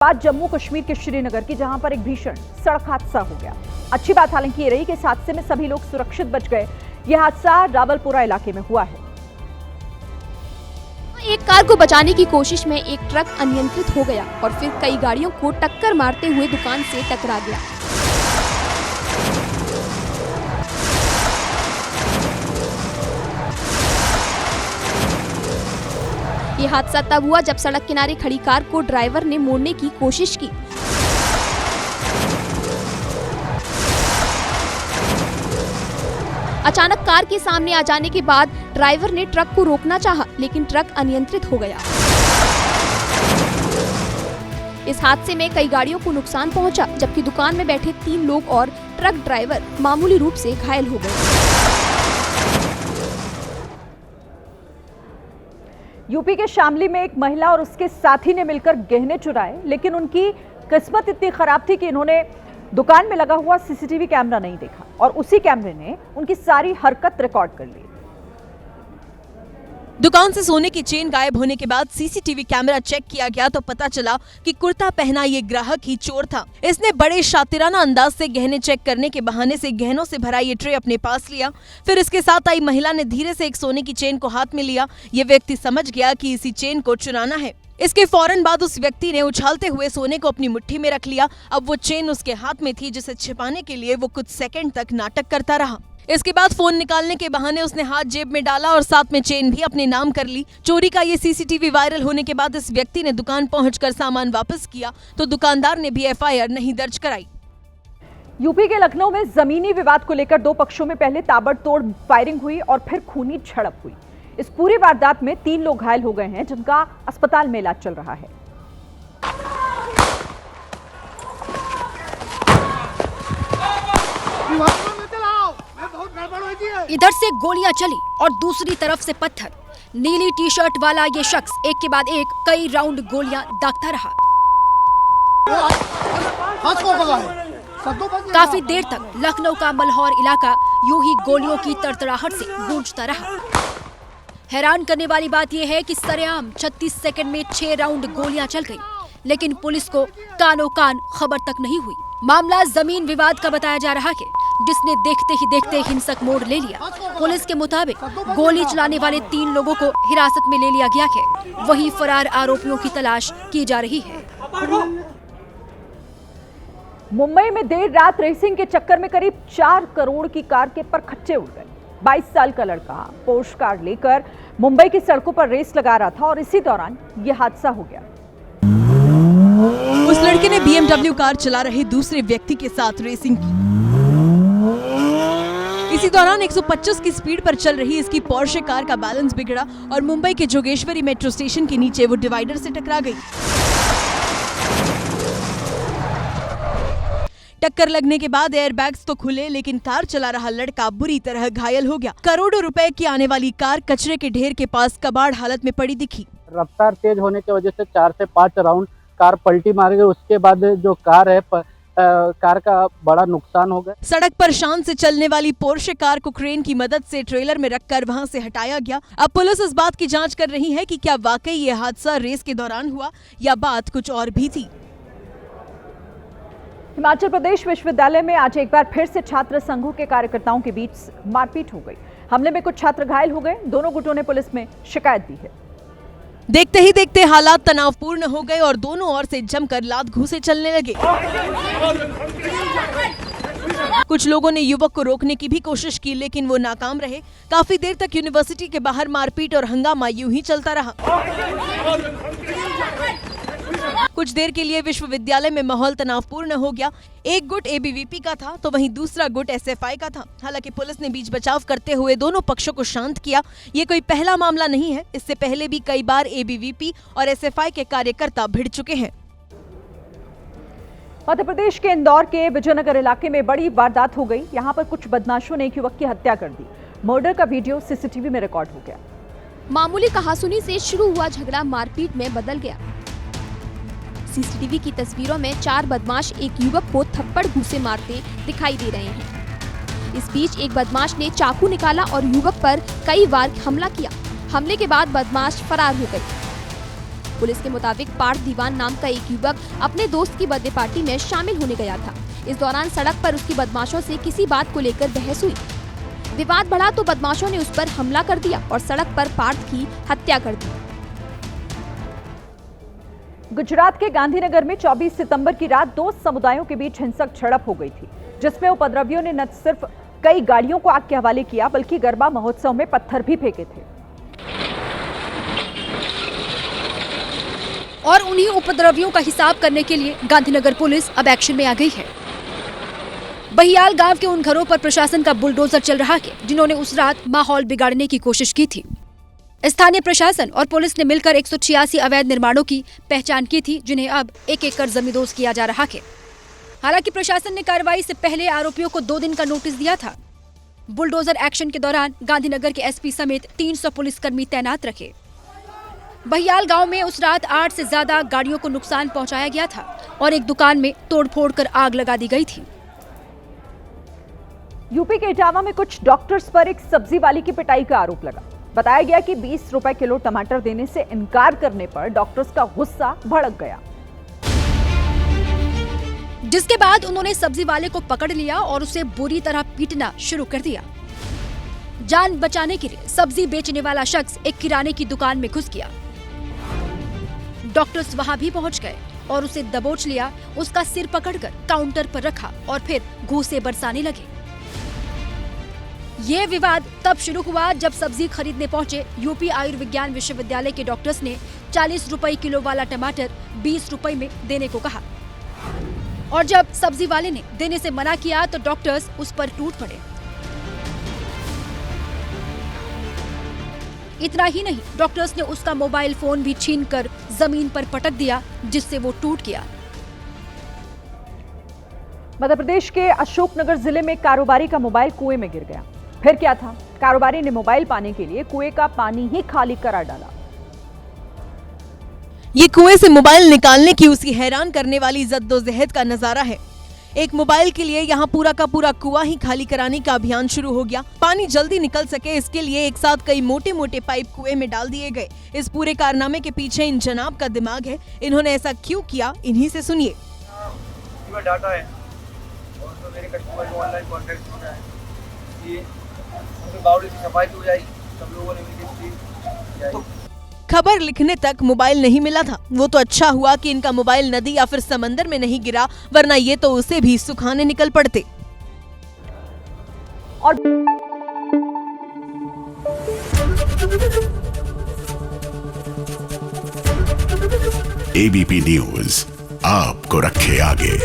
बात जम्मू कश्मीर के श्रीनगर की, जहां पर एक भीषण सड़क हादसा हो गया। अच्छी बात हालांकि ये रही कि इस हादसे में सभी लोग सुरक्षित बच गए। यह हादसा रावलपुरा इलाके में हुआ है। एक कार को बचाने की कोशिश में एक ट्रक अनियंत्रित हो गया और फिर कई गाड़ियों को टक्कर मारते हुए दुकान से टकरा गया। ये हादसा तब हुआ जब सड़क किनारे खड़ी कार को ड्राइवर ने मोड़ने की कोशिश की। अचानक कार के सामने आ जाने के बाद ड्राइवर ने ट्रक को रोकना चाहा, लेकिन ट्रक अनियंत्रित हो गया। इस हादसे में कई गाड़ियों को नुकसान पहुंचा, जबकि दुकान में बैठे 3 लोग और ट्रक ड्राइवर मामूली रूप से घायल हो गए। यूपी के शामली में एक महिला और उसके साथी ने मिलकर गहने चुराए, लेकिन उनकी किस्मत इतनी खराब थी कि इन्होंने दुकान में लगा हुआ सीसीटीवी कैमरा नहीं देखा और उसी कैमरे ने उनकी सारी हरकत रिकॉर्ड कर ली। दुकान से सोने की चेन गायब होने के बाद सीसीटीवी कैमरा चेक किया गया तो पता चला कि कुर्ता पहना ये ग्राहक ही चोर था। इसने बड़े शातिराना अंदाज से गहने चेक करने के बहाने से गहनों से भरा ये ट्रे अपने पास लिया। फिर इसके साथ आई महिला ने धीरे से एक सोने की चेन को हाथ में लिया। ये व्यक्ति समझ गया कि इसी चेन को चुराना है। इसके फौरन बाद उस व्यक्ति ने उछालते हुए सोने को अपनी मुट्ठी में रख लिया। अब वो चेन उसके हाथ में थी, जिसे छिपाने के लिए वो कुछ सेकंड तक नाटक करता रहा। इसके बाद फोन निकालने के बहाने उसने हाथ जेब में डाला और साथ में चेन भी अपने नाम कर ली। चोरी का ये सीसीटीवी वायरल होने के बाद इस व्यक्ति ने दुकान पहुंचकर सामान वापस किया तो दुकानदार ने भी एफआईआर नहीं दर्ज कराई। यूपी के लखनऊ में जमीनी विवाद को लेकर 2 पक्षों में पहले ताबड़तोड़ फायरिंग हुई और फिर खूनी झड़प हुई। इस पूरी वारदात में 3 लोग घायल हो गए हैं, जिनका अस्पताल में इलाज चल रहा है। इधर से गोलियां चली और दूसरी तरफ से पत्थर। नीली टी शर्ट वाला ये शख्स एक के बाद एक कई राउंड गोलियां दागता रहा। काफी देर तक लखनऊ का मल्हौर इलाका यूं ही गोलियों की तड़तड़ाहट से गूंजता रहा। हैरान करने वाली बात यह है कि सरेआम 36 सेकंड में 6 राउंड गोलियां चल गई, लेकिन पुलिस को कानो कान खबर तक नहीं हुई। मामला जमीन विवाद का बताया जा रहा है, जिसने देखते ही देखते हिंसक मोड़ ले लिया। पुलिस के मुताबिक गोली चलाने वाले 3 लोगों को हिरासत में ले लिया गया है। वहीं फरार आरोपियों की तलाश की जा रही है। मुंबई में देर रात रेसिंग के चक्कर में करीब 4 करोड़ की कार के परखच्चे उड़ गए। 22 साल का लड़का पोर्श कार लेकर मुंबई की सड़कों पर रेस लगा रहा था और इसी दौरान यह हादसा हो गया। उस लड़के ने BMW कार चला रहे दूसरे व्यक्ति के साथ रेसिंग की। इसी दौरान 125 की स्पीड पर चल रही इसकी पोर्शे कार का बैलेंस बिगड़ा और मुंबई के जोगेश्वरी मेट्रो स्टेशन के नीचे वो डिवाइडर से टकरा गई। टक्कर लगने के बाद एयरबैग्स तो खुले, लेकिन कार चला रहा लड़का बुरी तरह घायल हो गया। करोड़ों रुपए की आने वाली कार कचरे के ढेर के पास कबाड़ हालत में पड़ी दिखी। रफ्तार तेज होने की वजह से 4 से 5 राउंड कार पलटी मार गई। उसके बाद जो कार है कार का बड़ा नुकसान हो गया। सड़क पर शान से चलने वाली पोर्शे कार को क्रेन की मदद से ट्रेलर में रखकर वहां से हटाया गया। अब पुलिस इस बात की जांच कर रही है कि क्या वाकई ये हादसा रेस के दौरान हुआ या बात कुछ और भी थी। हिमाचल प्रदेश विश्वविद्यालय में आज एक बार फिर से छात्र संघों के कार्यकर्ताओं के बीच मारपीट हो गई। हमले में कुछ छात्र घायल हो गए। दोनों गुटों ने पुलिस में शिकायत दी है। देखते ही देखते हालात तनावपूर्ण हो गए और दोनों ओर से जमकर लात घूंसे चलने लगे। कुछ लोगों ने युवक को रोकने की भी कोशिश की, लेकिन वो नाकाम रहे। काफी देर तक यूनिवर्सिटी के बाहर मारपीट और हंगामा यूं ही चलता रहा। कुछ देर के लिए विश्वविद्यालय में माहौल तनावपूर्ण हो गया। एक गुट एबीवीपी का था तो वहीं दूसरा गुट एसएफआई का था। हालांकि पुलिस ने बीच बचाव करते हुए दोनों पक्षों को शांत किया। ये कोई पहला मामला नहीं है, इससे पहले भी कई बार एबीवीपी और एसएफआई के कार्यकर्ता भिड़ चुके हैं। मध्य प्रदेश के इंदौर के विजयनगर इलाके में बड़ी वारदात हो गई। यहाँ पर कुछ बदमाशों ने एक युवक की हत्या कर दी। मर्डर का वीडियो सीसीटीवी में रिकॉर्ड हो गया। मामूली कहासुनी से शुरू हुआ झगड़ा मारपीट में बदल गया। सीसीटीवी की तस्वीरों में 4 बदमाश एक युवक को थप्पड़ घूंसे मारते दिखाई दे रहे हैं। इस बीच एक बदमाश ने चाकू निकाला और युवक पर कई बार हमला किया। हमले के बाद बदमाश फरार हो गए। पुलिस के मुताबिक पार्थ दीवान नाम का एक युवक अपने दोस्त की बर्थडे पार्टी में शामिल होने गया था। इस दौरान सड़क पर उसकी बदमाशों से किसी बात को लेकर बहस हुई। विवाद बढ़ा तो बदमाशों ने उस पर हमला कर दिया और सड़क पर पार्थ की हत्या कर दी। गुजरात के गांधीनगर में 24 सितंबर की रात दो समुदायों के बीच हिंसक झड़प हो गई थी, जिसमें उपद्रवियों ने न सिर्फ कई गाड़ियों को आग के हवाले किया बल्कि गरबा महोत्सव में पत्थर भी फेंके थे। और उन्हीं उपद्रवियों का हिसाब करने के लिए गांधीनगर पुलिस अब एक्शन में आ गई है। बहियाल गांव के उन घरों पर प्रशासन का बुलडोजर चल रहा है जिन्होंने उस रात माहौल बिगाड़ने की कोशिश की थी। स्थानीय प्रशासन और पुलिस ने मिलकर 186 अवैध निर्माणों की पहचान की थी, जिन्हें अब एक-एक कर जमींदोज किया जा रहा है। हालांकि प्रशासन ने कार्रवाई से पहले आरोपियों को 2 दिन का नोटिस दिया था। बुलडोजर एक्शन के दौरान गांधीनगर के एसपी समेत 300 पुलिसकर्मी तैनात रखे। बहियाल गांव में उस रात 8 से ज्यादा गाड़ियों को नुकसान पहुंचाया गया था और एक दुकान में तोड़फोड़ कर आग लगा दी गई थी। यूपी के इटावा में कुछ डॉक्टर्स पर एक सब्जी वाली की पिटाई का आरोप लगा। बताया गया कि 20 रुपए किलो टमाटर देने से इनकार करने पर डॉक्टर्स का गुस्सा भड़क गया, जिसके बाद उन्होंने सब्जी वाले को पकड़ लिया और उसे बुरी तरह पीटना शुरू कर दिया। जान बचाने के लिए सब्जी बेचने वाला शख्स एक किराने की दुकान में घुस गया। डॉक्टर्स वहां भी पहुंच गए और उसे दबोच लिया, उसका सिर पकड़कर काउंटर पर रखा और फिर घूंसे बरसाने लगे। ये विवाद तब शुरू हुआ जब सब्जी खरीदने पहुंचे यूपी आयुर्विज्ञान विश्वविद्यालय के डॉक्टर्स ने 40 रुपए किलो वाला टमाटर 20 रुपए में देने को कहा और जब सब्जी वाले ने देने से मना किया तो डॉक्टर्स उस पर टूट पड़े। इतना ही नहीं, डॉक्टर्स ने उसका मोबाइल फोन भी छीनकर जमीन पर पटक दिया, जिससे वो टूट गया। मध्य प्रदेश के अशोकनगर जिले में कारोबारी का मोबाइल कुएं में गिर गया। फिर क्या था, कारोबारी ने मोबाइल पाने के लिए कुएं का पानी ही खाली करा डाला। ये कुएं से मोबाइल निकालने की उसकी हैरान करने वाली जद्दोजहद का नजारा है। एक मोबाइल के लिए यहाँ पूरा का पूरा कुआं ही खाली कराने का अभियान शुरू हो गया। पानी जल्दी निकल सके इसके लिए एक साथ कई मोटे मोटे पाइप कुएं में डाल दिए गए। इस पूरे कारनामे के पीछे इन जनाब का दिमाग है। इन्होंने ऐसा क्यों किया, इन्हीं से सुनिए। डाटा है और तो मेरे कस्टमर को ऑनलाइन कॉन्टैक्ट होना है कि उनके बावड़ी की सफाई हो जाएगी, सब लोगों ने मिलकर खबर लिखने तक मोबाइल नहीं मिला था। वो तो अच्छा हुआ कि इनका मोबाइल नदी या फिर समंदर में नहीं गिरा, वरना ये तो उसे भी सुखाने निकल पड़ते। और एबीपी न्यूज आपको रखे आगे।